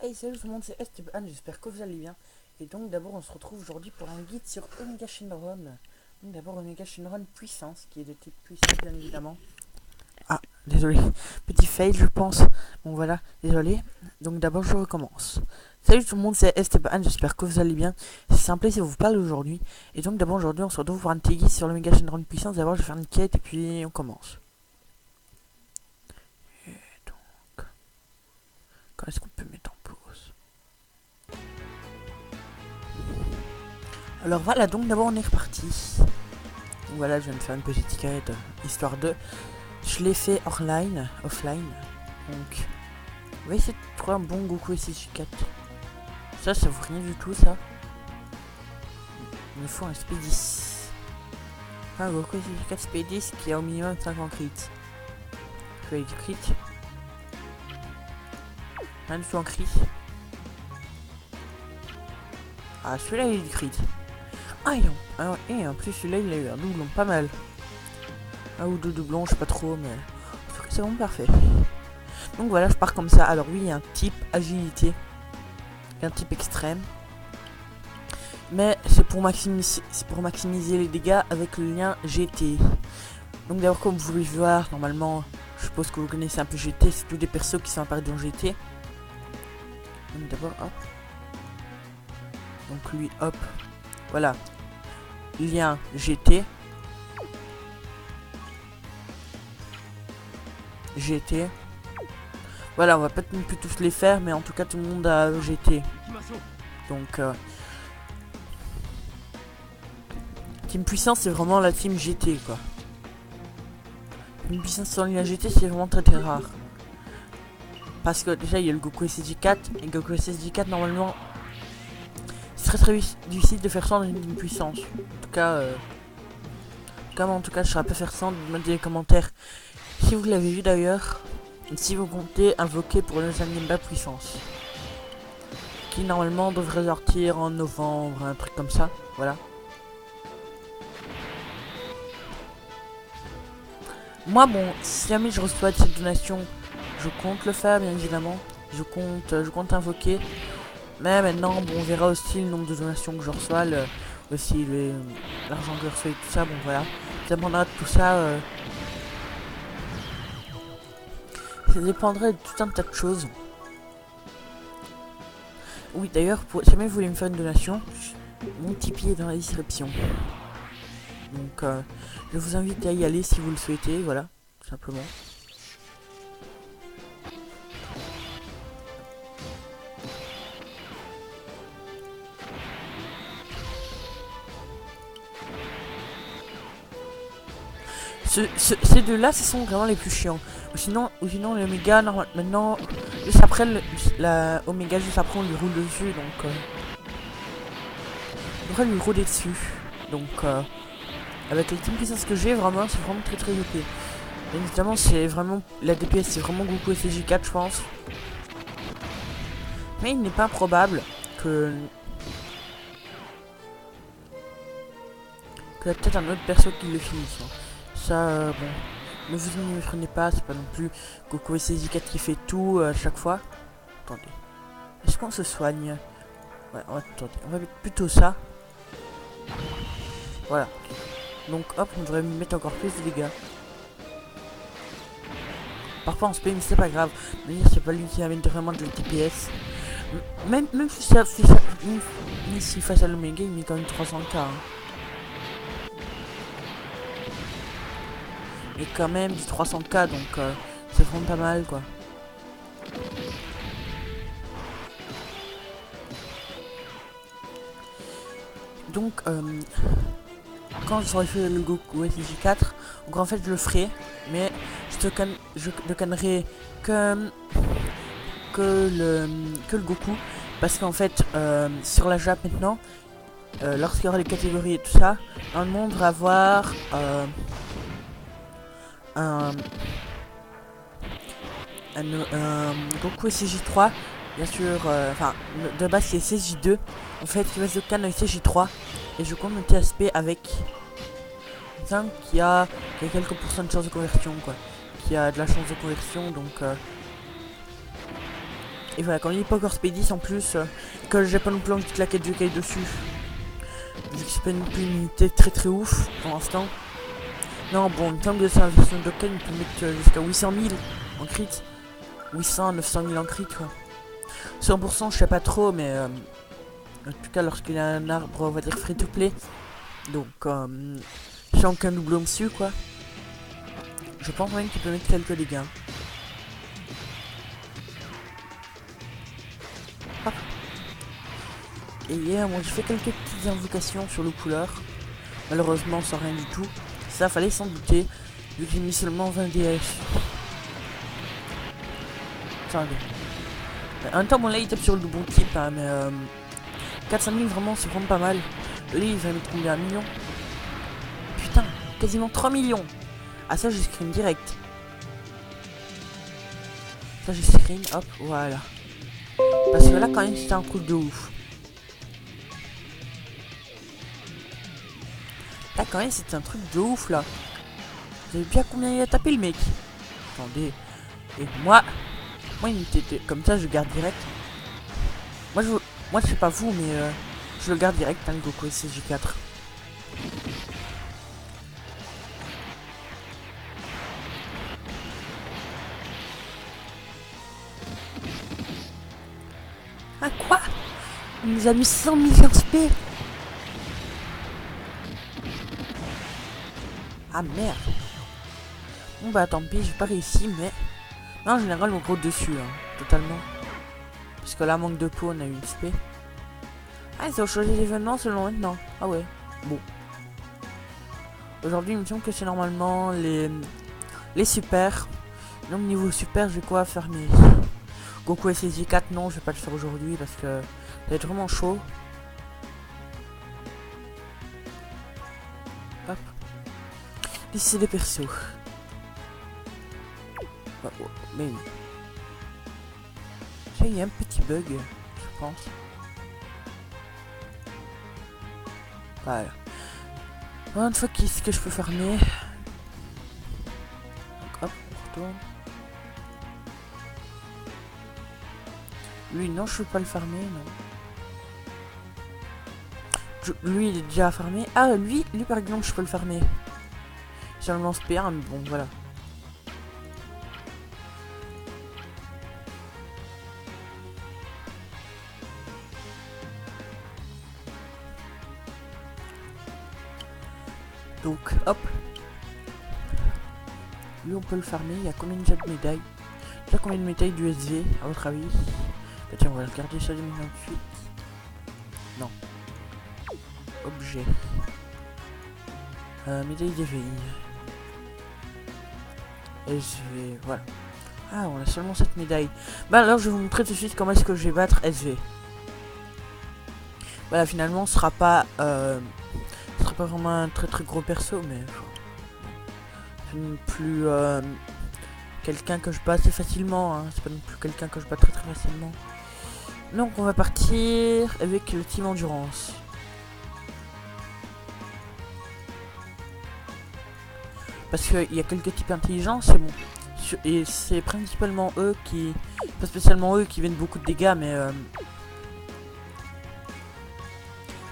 Hey salut tout le monde, c'est Esteban, j'espère que vous allez bien. Et donc d'abord on se retrouve aujourd'hui pour un guide sur Omega Shenron. Donc d'abord Omega Shenron puissance, qui est de type puissance bien évidemment. Ah, désolé, petit fail je pense. Bon voilà, désolé. Donc d'abord je recommence. Salut tout le monde, c'est Esteban, j'espère que vous allez bien. C'est simple si vous parle aujourd'hui. Et donc d'abord aujourd'hui on se retrouve pour un petit guide sur l'Omega Shenron puissance. D'abord je vais faire une quête et puis on commence. Et donc, quand est-ce qu'on peut mettre en pause? Alors voilà, donc d'abord on est reparti. Donc voilà, je viens de faire une petite quête, histoire de... Je l'ai fait offline. Donc, on va essayer de trouver un bon Goku SSJ4. Ça vaut rien du tout, ça. Il me faut un SP10. Un Goku SSJ4 SP10 qui a au minimum 5 en crit. Je vais aller du crit. Rien du tout en crit. Ah, celui-là il est du crit. Ah, et en plus celui-là il a eu un doublon, pas mal. Un ou deux doublons, je sais pas trop, mais en tout cas c'est vraiment parfait. Donc voilà, je pars comme ça. Alors oui, il y a un type agilité, un type extrême, mais c'est pour maximiser les dégâts avec le lien GT. Donc d'abord, comme vous pouvez voir, normalement, je suppose que vous connaissez un peu GT, c'est tous des persos qui sont apparus dans GT. Donc d'abord, hop. Donc lui, hop. Voilà. Lien GT. GT. Voilà, on va pas non plus tous les faire, mais en tout cas tout le monde a GT. Donc team puissance, c'est vraiment la team GT quoi. Une puissance sur lien GT, c'est vraiment très rare. Parce que déjà il y a le Goku SSJ4, et Goku SSJ4 normalement c'est très difficile de faire ça dans une puissance. En tout cas, je saurais pas faire ça, mettre des commentaires si vous l'avez vu d'ailleurs. Si vous comptez invoquer pour le Zanimba puissance, qui normalement devrait sortir en novembre, un truc comme ça, voilà. Moi bon, si jamais je reçois de cette donation, je compte le faire bien évidemment, je compte invoquer. Mais maintenant bon, on verra aussi le nombre de donations que je reçois, aussi l'argent que je reçois et tout ça, bon voilà. Ça dépendra de tout ça, ça dépendrait de tout un tas de choses. Oui d'ailleurs, si jamais vous voulez me faire une donation, mon Tipeee est dans la description. Donc je vous invite à y aller si vous le souhaitez, voilà, tout simplement. Ces deux-là, ce sont vraiment les plus chiants. Ou sinon l'Oméga, maintenant, juste après, la Oméga, juste après, on lui roule dessus, donc... on devrait lui rouler dessus. Donc, avec les team puissance que j'ai, vraiment, c'est vraiment très OP. Bien évidemment, c'est vraiment... La DPS, c'est vraiment Goku SSJ4, je pense. Mais il n'est pas improbable que... qu'il y a peut-être un autre perso qui le finisse. Ça, bon, ne vous y prenez pas, c'est pas non plus Goku SSJ4 qui fait tout à chaque fois. Attendez, est-ce qu'on se soigne? Ouais, attendez, on va mettre plutôt ça. Voilà. Donc hop, on devrait mettre encore plus de dégâts. Parfois on se paye, mais c'est pas grave. C'est pas lui qui amène vraiment de TPS. Même si face à l'Omega, il met quand même 300k. Hein. Et quand même du 300k, donc c'est vraiment pas mal quoi. Donc quand j'aurai fait le Goku SSJ4, donc en fait je le ferai, mais je ne cannerai que le Goku, parce qu'en fait sur la Jap maintenant, lorsqu'il y aura les catégories et tout ça, normalement on devrait avoir un Goku SSJ3, bien sûr, enfin de base c'est SSJ2, en fait il va se canne SSJ3, et je compte monter aspect avec 5 qui a quelques pourcents de chance de conversion quoi, qui a de la chance de conversion, donc Et voilà, quand il n'est pas encore Spédis en plus, que j'ai pas non plus envie de claquer du Yokai dessus. Vu que c'est pas non plus une unité très ouf pour l'instant. Non, bon, en termes de service de Dokkan, il peut mettre jusqu'à 800 000 en crit. 800, 900 000 en crit, quoi. 100%, je sais pas trop, mais en tout cas, lorsqu'il y a un arbre, on va dire free to play, donc sans aucun doublon dessus, quoi. Je pense même qu'il peut mettre quelques dégâts. Hop. Et hier, moi, j'ai fait quelques petites invocations sur le couleur. Malheureusement, sans rien du tout. Ça, fallait s'en douter, vu que j'ai mis seulement 20 DS. Attendez. En même temps, bon, là, il tape sur le bon type, hein, mais 400 000, vraiment, c'est vraiment pas mal. Lui, il va mettre combien? 1 million? Putain, quasiment 3 millions. Ah, ça, j'ai screen direct. Ça, j'ai screen, hop, voilà. Parce que là, quand même, c'était un truc de ouf. Là, quand même, c'était un truc de ouf, là. Vous avez bien combien il a tapé, le mec? Attendez. Et moi, il était comme ça, je garde direct. Moi, je sais pas vous, mais je le garde direct, hein, le Goku SSJ4. Ah, quoi? Il nous a mis 100 millions SP. Ah, merde. Bon, bah, tant pis, j'ai pas réussi, mais... Non, en général, on roule dessus, hein, totalement. Parce que là, manque de peau, on a eu une SP. Ah, ils ont changé l'événement selon maintenant. Ah ouais, bon. Aujourd'hui, il me semble que c'est normalement les super. Donc, niveau super, j'ai quoi à faire mes... Goku SSJ4, non, je vais pas le faire aujourd'hui parce que ça va être vraiment chaud. Hop. Ici, c'est les persos. Oh, oh, mais oui. Ça, il y a un petit bug, je pense. Voilà. Une fois qu'est-ce que je peux farmer. Donc, hop, on retourne. Lui, non, je peux pas le farmer, non. Lui, il est déjà farmé. Ah, lui, par exemple, je peux le farmer. J'ai un lance-pierre, mais bon, voilà. Donc, hop. Lui, on peut le farmer. Il y a combien déjà de médailles? Il y a combien de médailles du SV, à votre avis? Bah, tiens, on va regarder ça 2028. Non. Objet. Médaille DVI. SV, voilà. Ah, on a seulement cette médaille. Bah alors, je vais vous montrer tout de suite comment est-ce que je vais battre SV. Voilà, finalement, ce sera pas vraiment un très gros perso, mais c'est non plus quelqu'un que je bats assez facilement. Hein. C'est pas non plus quelqu'un que je bats très facilement. Donc, on va partir avec le team endurance. Parce qu'il y a quelques types intelligents, c'est bon. Et c'est principalement eux qui... Pas spécialement eux qui viennent beaucoup de dégâts, mais...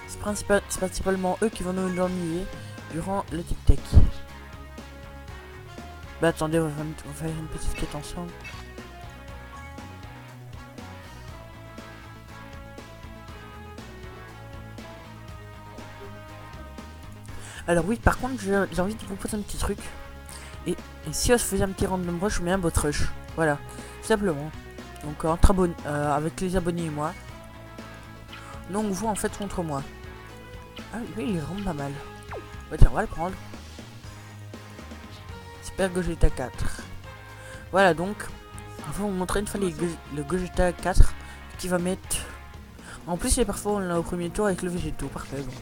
c'est principalement eux qui vont nous ennuyer durant le tic-tac. Bah attendez, on va faire une petite quête ensemble. Alors oui, par contre, j'ai envie de vous proposer un petit truc. Et si on se faisait un petit random rush ou bien un bot rush. Voilà, simplement. Donc entre abonnés, avec les abonnés et moi. Donc vous en faites contre moi. Ah lui il est vraiment pas mal. Bah tiens, on va le prendre. Super Gogeta 4. Voilà donc. On va vous montrer une fois le Gogeta 4 qui va mettre... En plus il est parfait, on l'a au premier tour avec le végétaux. Parfait bon.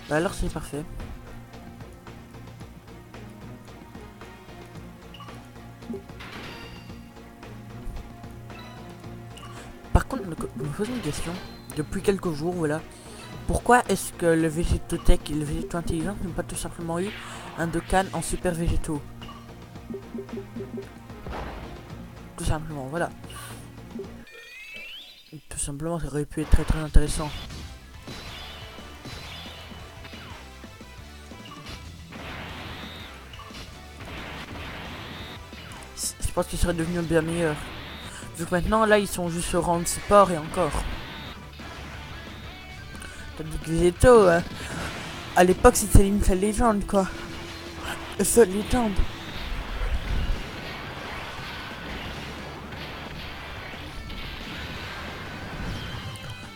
Bah alors c'est parfait. Par contre, je me pose une question. Depuis quelques jours, voilà. Pourquoi est-ce que le Végétotech et le Végéto Intelligent n'ont pas tout simplement eu un Dokkan en super végétaux? Tout simplement, voilà. Tout simplement, ça aurait pu être très intéressant. Je pense qu'ils seraient devenus bien meilleurs. Vu que maintenant, là, ils sont juste au rang de support et encore. Tandis que Végéto, à l'époque, c'était limite la légende, quoi. La seule légende.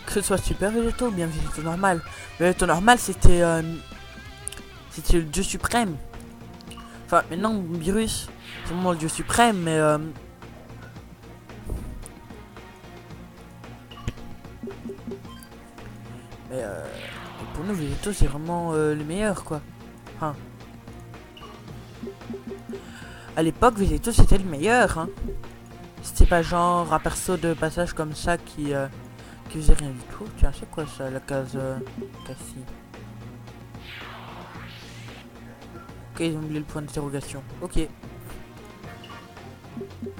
Que ce soit Super Végéto ou bien Végéto normal. Le Végéto normal, c'était le dieu suprême. Enfin, maintenant, Virus, c'est vraiment le dieu suprême, mais pour nous, Végéto, c'est vraiment le meilleur, quoi. Enfin, à l'époque, Végéto, c'était le meilleur, hein. C'était pas genre un perso de passage comme ça qui faisait rien du tout. Tiens, c'est quoi ça, la case Cassie? Ok, ils ont oublié le point d'interrogation. Ok.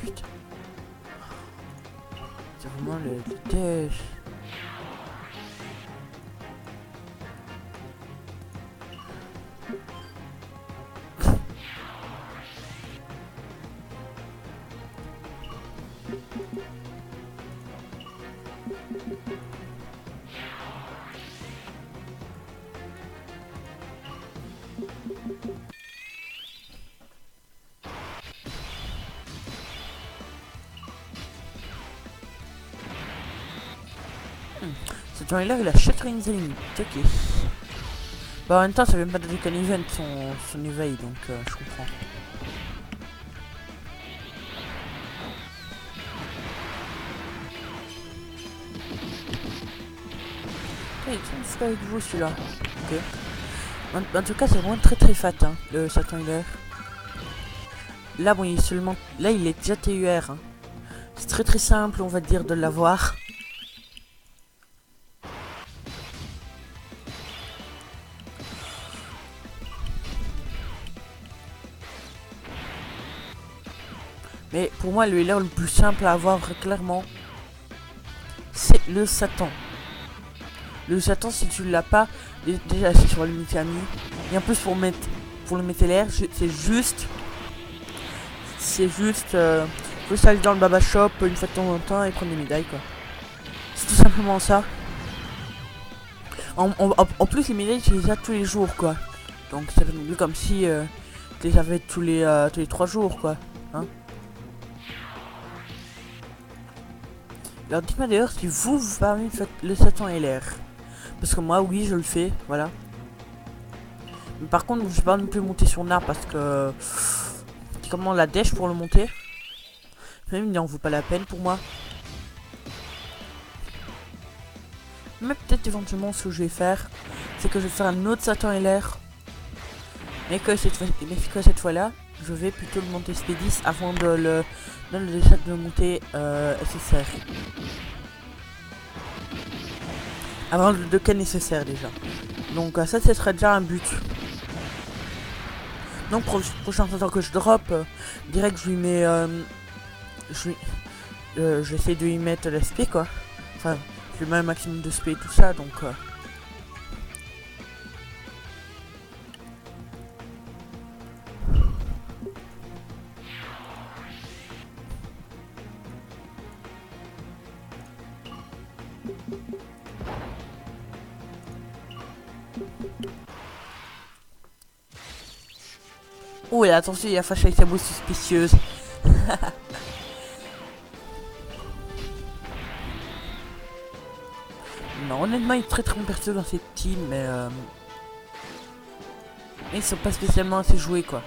Putain. C'est vraiment le test. Cette journée-là, il a Shattering the Limit. Ok. Bah, en même temps, ça vient pas de qu'un event son éveil, donc je comprends. C'est pas avec vous celui-là. Ok. En tout cas, c'est vraiment très fat, hein, le Satan Healer. Là, bon, il est seulement. Là, il est déjà TUR. Hein. C'est très simple, on va dire, de l'avoir. Mais pour moi, le healer le plus simple à avoir, clairement, c'est le Satan. Le Satan, si tu l'as pas, déjà c'est sur l'unité amie. Et en plus pour le mettre l'air, c'est juste. Faut aller dans le Baba Shop une fois de temps en temps et prendre des médailles, quoi. C'est tout simplement ça. En plus, les médailles, tu les as tous les jours, quoi. Donc ça fait non plus comme si tu les avais tous les 3 jours, quoi. Hein. Alors dites-moi d'ailleurs si vous parlez de le Satan LR. Parce que moi, oui, je le fais, voilà. Mais par contre, je vais pas non plus monter sur un arbre parce que... Comment la dèche pour le monter. Même il n'en vaut pas la peine pour moi. Mais peut-être éventuellement ce que je vais faire, c'est que je vais faire un autre Satan LR. Mais que cette fois-là, je vais plutôt le monter SP10 avant de le monter SSR. Avant de cas nécessaire déjà. Donc ça, ce serait déjà un but. Donc prochain Satan que je drop, direct je lui mets... j'essaie de lui mettre l'SP, quoi. Enfin, je lui mets un maximum de SP et tout ça, donc... Oh, et attention, il y a fâché avec sa bouche suspicieuse. Non, honnêtement, il est très bon perso dans cette team, mais ils sont pas spécialement assez joués, quoi.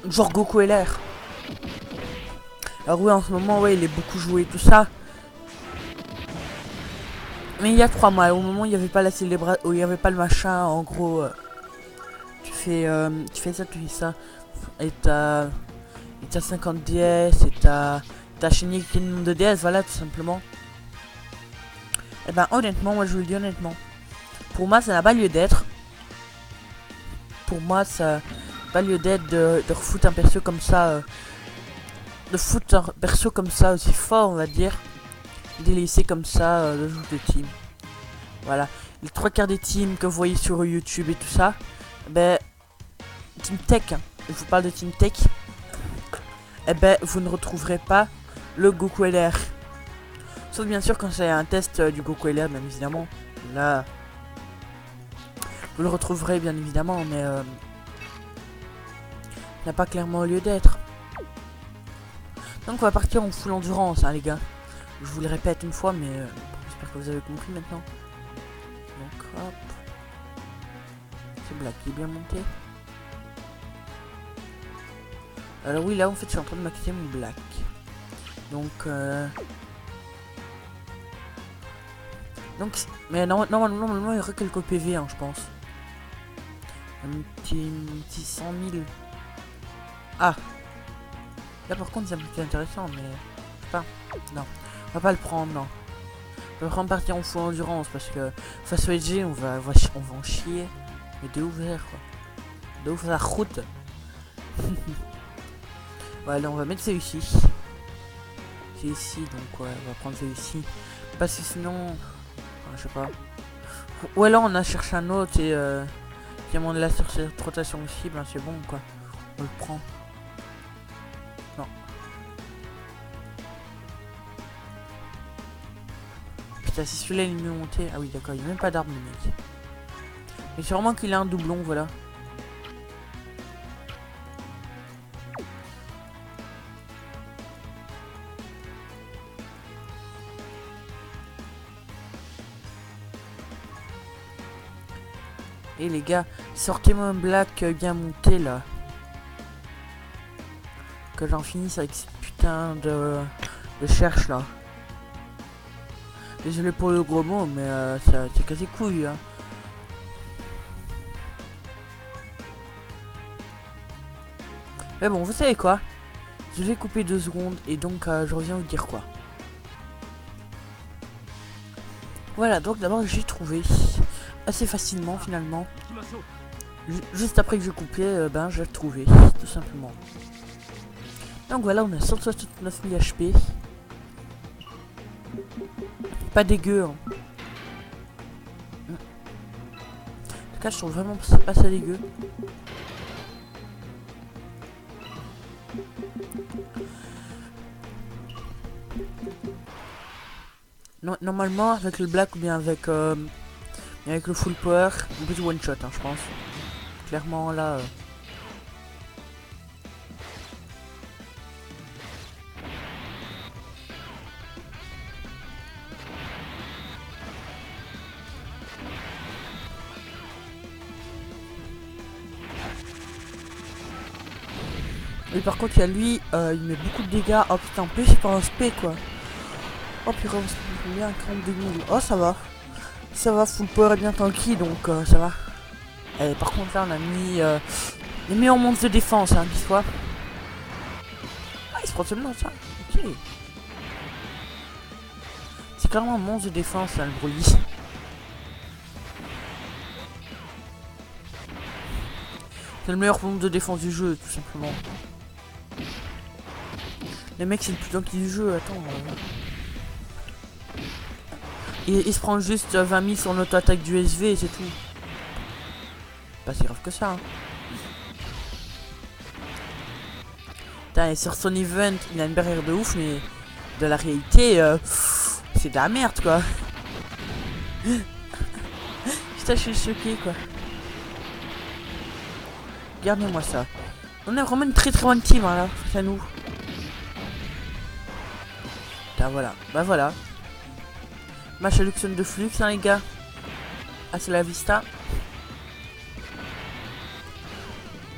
Genre Goku LR. Alors oui, en ce moment, ouais, il est beaucoup joué, tout ça. Mais il y a 3 mois, au moment où il n'y avait pas la célébration, où il n'y avait pas le machin, en gros, tu fais ça, tu fais ça, et t'as 50 DS, et t'as chaîné le nombre de DS, voilà, tout simplement. Et ben honnêtement, moi je vous le dis honnêtement, pour moi ça n'a pas lieu d'être. Pour moi ça n'a pas lieu d'être de refoutre un perso comme ça de foot un perso comme ça aussi fort, on va dire, délaisser comme ça le jeu de team. Voilà, les 3/4 des teams que vous voyez sur YouTube et tout ça, ben Team Tech, je vous parle de Team Tech, eh ben vous ne retrouverez pas le Goku LR. Sauf bien sûr quand c'est un test du Goku LR, bien évidemment. Là, vous le retrouverez bien évidemment, mais il n'a pas clairement lieu d'être. Donc on va partir en full endurance, hein, les gars. Je vous le répète une fois, mais j'espère que vous avez compris maintenant. Donc hop. C'est Black qui est bien monté. Alors oui, là en fait je suis en train de maxer mon Black. Donc mais normalement il y aurait quelques PV, hein, je pense. Un petit 100 000. Ah, là par contre ça me fait intéressant, mais je sais pas. Non, on va pas le prendre, non. On va vraiment partir en full endurance parce que face au EG on va en chier. Mais de ouvert quoi. De ouvert la route. Voilà, on va mettre celui-ci. C'est ici, donc ouais, on va prendre celui-ci. Parce que sinon, je sais pas. Ou alors on a cherché un autre et qui a mon là sur cette rotation aussi, ben c'est bon quoi. On le prend. Non. Putain, si celui-là il est mieux monté. Ah oui, d'accord, il n'y a même pas d'arme, le mec. Mais sûrement qu'il a un doublon, voilà. Et les gars, sortez-moi un Black bien monté là. Que j'en finisse avec cette putain de cherche là. Désolé pour le gros mot, mais ça c'est cassé couille. Hein. Mais bon, vous savez quoi? Je vais couper 2 secondes et donc je reviens vous dire quoi. Voilà, donc d'abord j'ai trouvé assez facilement finalement. Juste après que je coupais, ben j'ai trouvé, tout simplement. Donc voilà, on a 169 000 HP. Pas dégueu. Hein. En tout cas, je trouve vraiment pas ça dégueu. Non, normalement, avec le Black ou bien avec le full power, on peut one shot, hein, je pense. Clairement là. Et par contre, il y a lui, il met beaucoup de dégâts. Oh putain, en plus, c'est pas un spé quoi. Oh purée, on se fait combien? 42 000. Oh, ça va. Ça va, full power est bien tranquille, donc ça va. Et par contre, là, on a mis les meilleurs monstres de défense, hein, qu'il soit. Ah, il se prend seulement ça. Ok. C'est clairement un monstre de défense, là, le bruit. C'est le meilleur monstre de défense du jeu, tout simplement. Les mecs, c'est le plus tanky du jeu, attends. Il se prend juste 20 000 sur notre attaque du SV et c'est tout. Pas si grave que ça. Hein. Putain, et sur son event, il a une barrière de ouf, mais de la réalité, c'est de la merde quoi. Putain, je suis choqué quoi. Regardez-moi ça. On a vraiment une très très bonne team hein, là, face à nous. Putain, voilà. Bah voilà. Match à Luxon de Flux, hein, les gars. Ah, c'est la vista.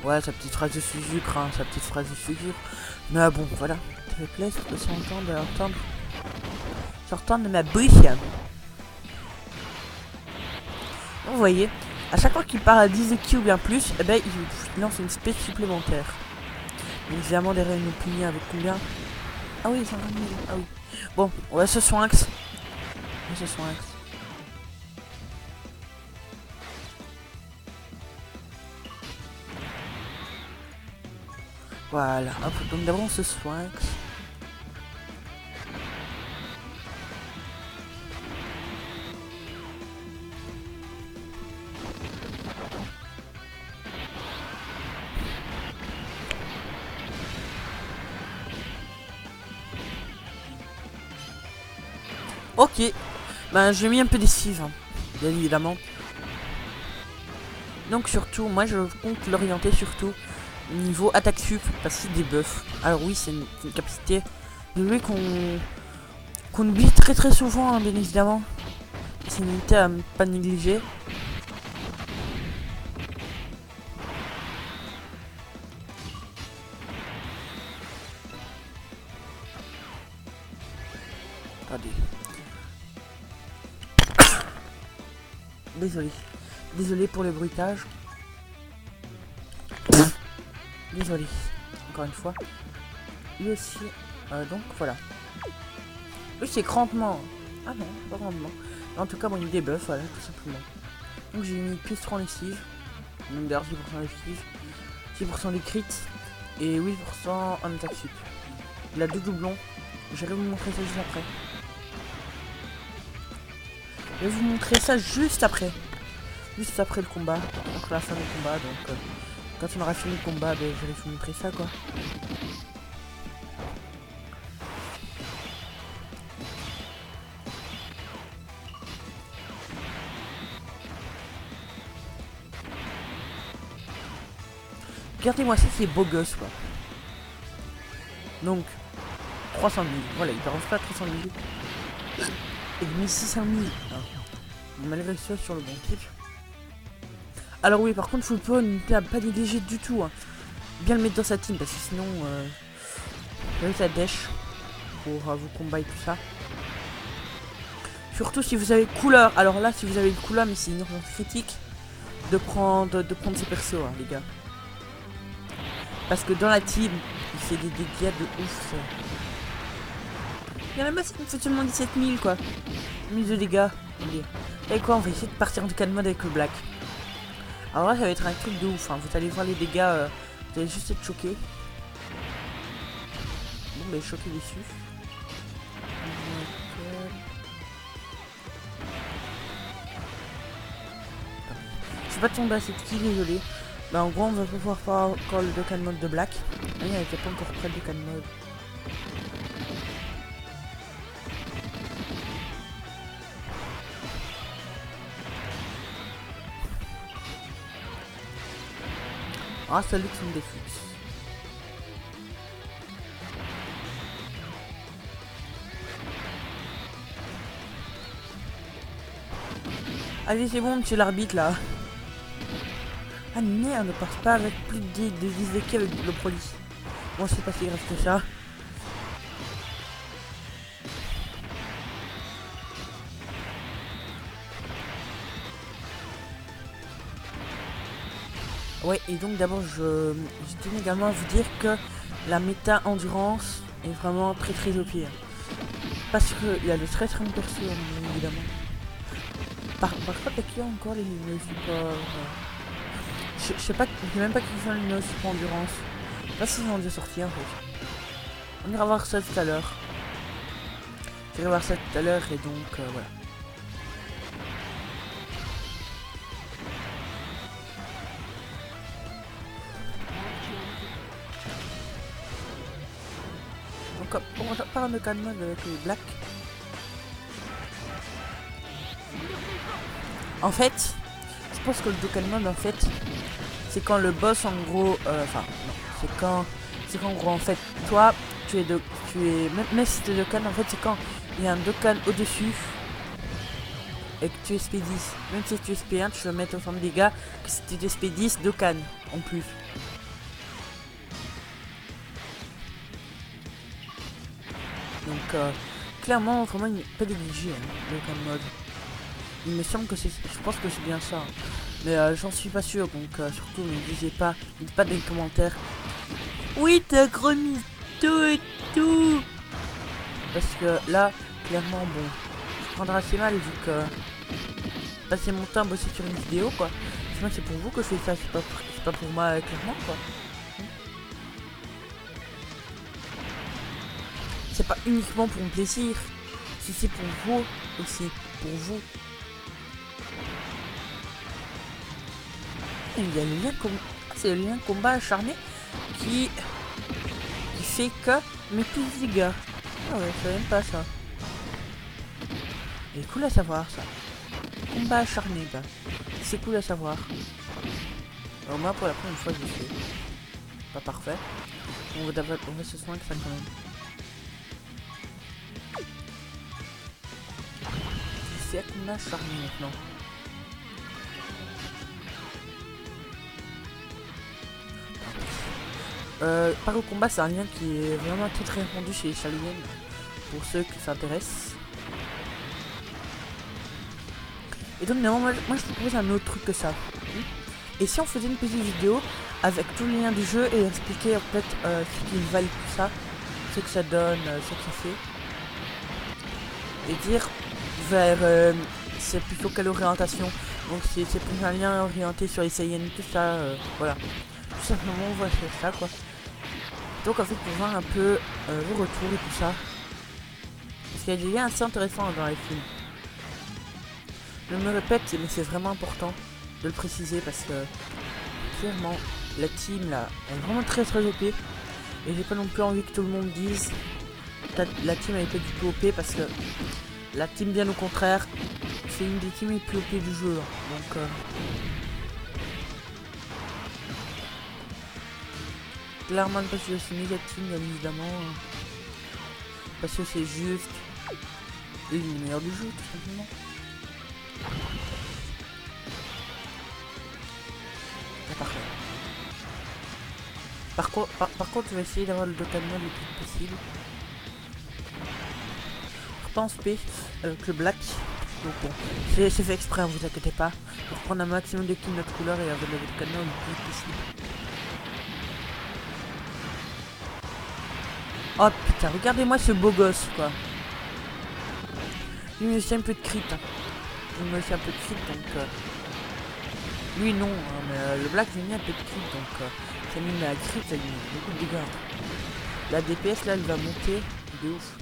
Ouais, sa petite phrase de sucre, hein, sa petite phrase de sucre. Mais ah bon, voilà. Ça fait plaisir de s'entendre. Sortendre de ma bouche. Vous voyez, à chaque fois qu'il part à 10 EQ ou bien plus, eh ben, il lance une spé supplémentaire. Donc, évidemment, derrière une opinion avec combien? Ah oui, 50 000. Ah oui. Bon, on va se soinx. Voilà, hop, donc d'abord on se soinx. Ok. Ben, j'ai mis un peu d'esquive, hein, bien évidemment. Donc surtout, moi je compte l'orienter surtout niveau attaque sup, parce qu'il débuffe. Alors oui, c'est une capacité de lui qu'on oublie très souvent, hein, bien évidemment. C'est une unité à ne pas négliger. Attendez. Désolé. Désolé pour le bruitage. Désolé. Encore une fois. Lui aussi. Donc voilà. Lui c'est grandement. Ah non, pas grandement. En tout cas, bon, il débuff, voilà, tout simplement. Donc j'ai mis plus 3 en lessive. Donc d'ailleurs 10% lessive. 6% des crits. Et 8% en attaque sup. Il a 2 doublons. Je vais vous montrer ça juste après. Je vais vous montrer ça juste après. Juste après le combat. Donc la fin du combat. Donc quand on aura fini le combat, ben, je vais vous montrer ça quoi. Regardez-moi ça, c'est beau gosse quoi. Donc 300 000. Voilà, il ne pas 300 000. Et 1600 000. Hein. Malgré ça sur le bon type. Alors oui, par contre, faut pas négliger du tout. Hein. Bien le mettre dans sa team, parce que sinon, vous avez sa dash pour vos combats et tout ça. Surtout si vous avez couleur. Alors là, si vous avez le couleur, mais c'est une urgence critique de prendre ces persos, hein, les gars. Parce que dans la team, il fait des dégâts de ouf. Ça. Il y en a même qui me fait seulement 17 000 quoi. 1000 de dégâts. Et quoi, on va essayer de partir en tout cas de mode avec le black. Alors là, ça va être un truc de ouf. Hein. Vous allez voir les dégâts, vous allez juste être choqués. Bon, mais choqué dessus. Je suis pas tombé à cette kill, désolé. Bah, en gros, on va pouvoir faire encore le Dokkan mode de black. Ah, il n'était pas encore prêt le Dokkan mode. Ah, salut, c'est une défuse. Allez, c'est bon, monsieur l'arbitre, là. Ah merde, ne passe pas avec plus de 10 VK avec le produit. Bon, c'est pas si grave que ça. Ouais, et donc d'abord, je tenais également à vous dire que la méta endurance est vraiment très OP. Parce qu'il y a de très bons persos, évidemment. Par contre, qui a encore les supports je sais pas, je sais même pas qui sont les supports endurance. Je sais pas s'ils ont déjà sorti en fait. On ira voir ça tout à l'heure. J'irai voir ça tout à l'heure et donc voilà. Donc on va pas un Dokkan mode avec le black. En fait, je pense que le Dokkan mode en fait, c'est quand le boss en gros, enfin non, c'est quand en gros en fait, toi tu es même si t'es Dokkan en fait c'est quand il y a un Dokkan au-dessus et que tu es SP10. Même si tu es SP1, tu vas mettre autant de dégâts que si tu es SP10 Dokkan en plus. Donc clairement vraiment pas négligé hein, Dokkan mode. Il me semble que c'est, je pense que c'est bien ça. Mais j'en suis pas sûr, donc surtout ne disez pas, dites pas dans les commentaires. Oui, t'as gros mytho et tout. Parce que là, clairement, bon, je prendrai assez mal vu que passer mon temps à bosser sur une vidéo, quoi. Sinon, c'est pour vous que je fais ça, c'est pas pour moi, clairement, quoi. C'est pas uniquement pour mon plaisir, si c'est pour vous aussi, pour vous. Il y a le lien c'est le lien combat acharné qui fait que mais plus de dégâts. Ah ouais, je savais même pas ça. Et cool à savoir ça. Combat acharné, bah. C'est cool à savoir. Alors moi pour la première fois je fais. Pas parfait. On va se soigner ça quand même. C'est un combat acharné maintenant. Par au combat, c'est un lien qui est vraiment très répandu chez les Shaolin, pour ceux qui s'intéressent. Et donc, non, moi je vous propose un autre truc que ça. Et si on faisait une petite vidéo avec tous les liens du jeu et expliquer en fait ce qu'ils valent tout ça, ce que ça donne, ce que ça fait. Et dire vers c'est plutôt quelle orientation. Donc c'est plus un lien orienté sur les Saiyans, tout ça, voilà. Tout simplement on va faire ça quoi. Donc en fait pour voir un peu vos retours et tout ça. Parce qu'il y a des liens assez intéressants dans les films. Je me répète mais c'est vraiment important de le préciser parce que clairement la team là elle est vraiment très OP. Et j'ai pas non plus envie que tout le monde dise la team elle est pas du tout OP parce que la team bien au contraire c'est une des teams les plus OP du jeu. Donc clairement parce que je suis mis la team bien évidemment. Parce que c'est juste les meilleurs du jeu tout simplement. C'est parfait. Par contre je vais essayer d'avoir le Dokkan le plus possible. Pas en spé avec le black. Donc bon, c'est fait exprès, hein, vous inquiétez pas. Pour prendre un maximum de kills de notre couleur et avoir le Dokkan le plus possible. Oh putain, regardez-moi ce beau gosse quoi. Lui me aussi un peu de crit. Hein. Il me aussi un peu de crit donc. Lui non, hein, mais le black j'ai mis un peu de crit donc. Ça mis la crit, ça lui met beaucoup de dégâts. La DPS là elle va monter de ouf.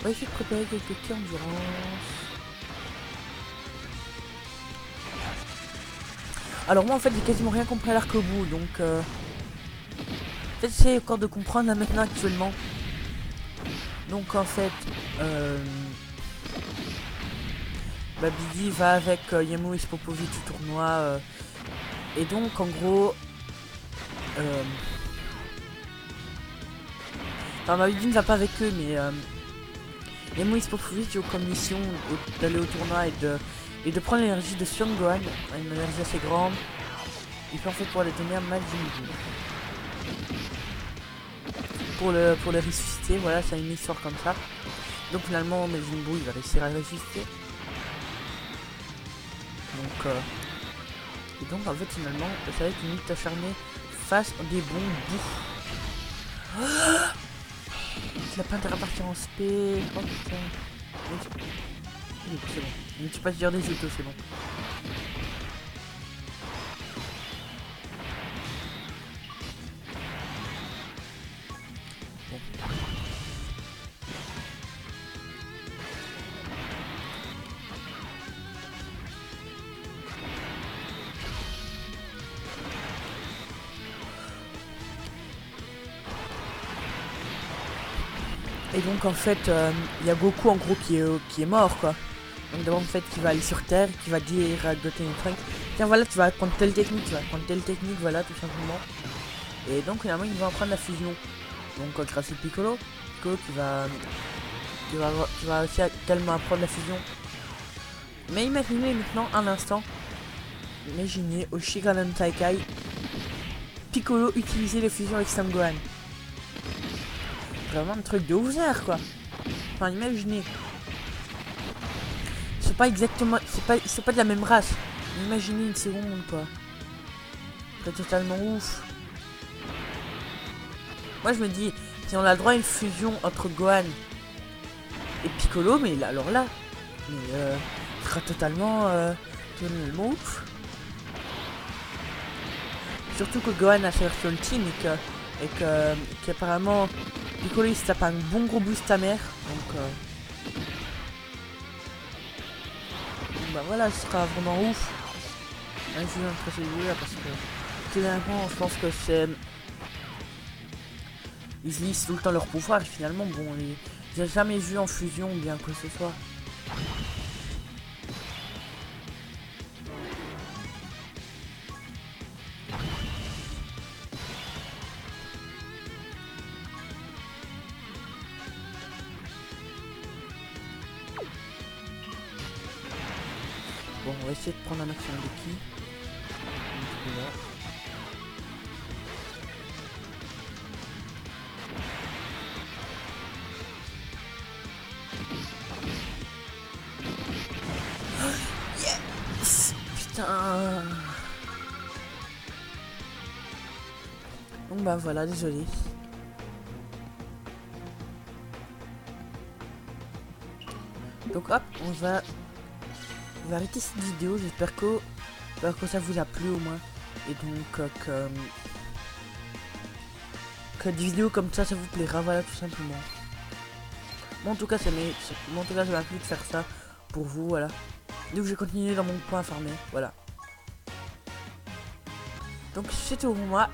On va essayer de préparer quelques tirs d'endurance. Alors moi en fait j'ai quasiment rien compris à l'arc au bout donc en fait j'essaie encore de comprendre là maintenant actuellement. Donc en fait Biggie va avec Yamou Ispopovic du tournoi et donc en gros enfin Biggie ne va pas avec eux mais Yamou Ispopovic a comme mission d'aller au tournoi et de prendre l'énergie de Sion Gohan, une énergie assez grande, et puis en fait pour les donner à Majin Buu. Pour le ressusciter, voilà, c'est une histoire comme ça. Donc finalement Majin Buu il va réussir à le ressusciter. Et donc en fait finalement ça va être une lutte acharnée face des bons bouts. Il a pas intérêt à partir en spé. Oh putain. C'est bon. Ne tu pas dire des autos, c'est bon. Et donc en fait, il y a Goku en gros qui est mort quoi. Donc d'abord en fait qui va aller sur Terre, qui va dire à Goten et Trunks, tiens voilà tu vas prendre telle technique, voilà tout simplement. Et donc finalement il va en prendre la fusion. Donc grâce à Piccolo qui va aussi tellement apprendre la fusion. Mais imaginez maintenant un instant, imaginez au Shiganan Taikai, Piccolo utiliser les fusions avec Sam Gohan. Vraiment un truc de ouvert quoi. Enfin imaginez. C'est pas exactement. C'est pas de la même race. Imaginez une seconde quoi. C'est totalement ouf. Moi je me dis, si on a le droit à une fusion entre Gohan et Piccolo, mais là, alors là, mais ce sera totalement ouf. Surtout que Gohan a sa version ultime et qu'apparemment Piccolo il se tape un bon gros boost à mer. Donc bah voilà, ce sera vraiment ouf. Je vais un procédure là parce que délinquants, je pense que c'est... Ils utilisent tout le temps leur pouvoir et finalement, bon, ils n'ont jamais vu en fusion ou bien quoi que ce soit. Bon, on va essayer de prendre un maximum de ki. Yes! Putain! Donc bah voilà, désolé. Donc hop, on va arrêter cette vidéo. J'espère que ça vous a plu au moins. Et donc que des vidéos comme ça vous plaira, voilà, tout simplement. Bon, en tout cas, ça m'a plu de faire ça pour vous, voilà. Donc je vais continuer dans mon coin à farmer, voilà. Donc c'est tout pour moi.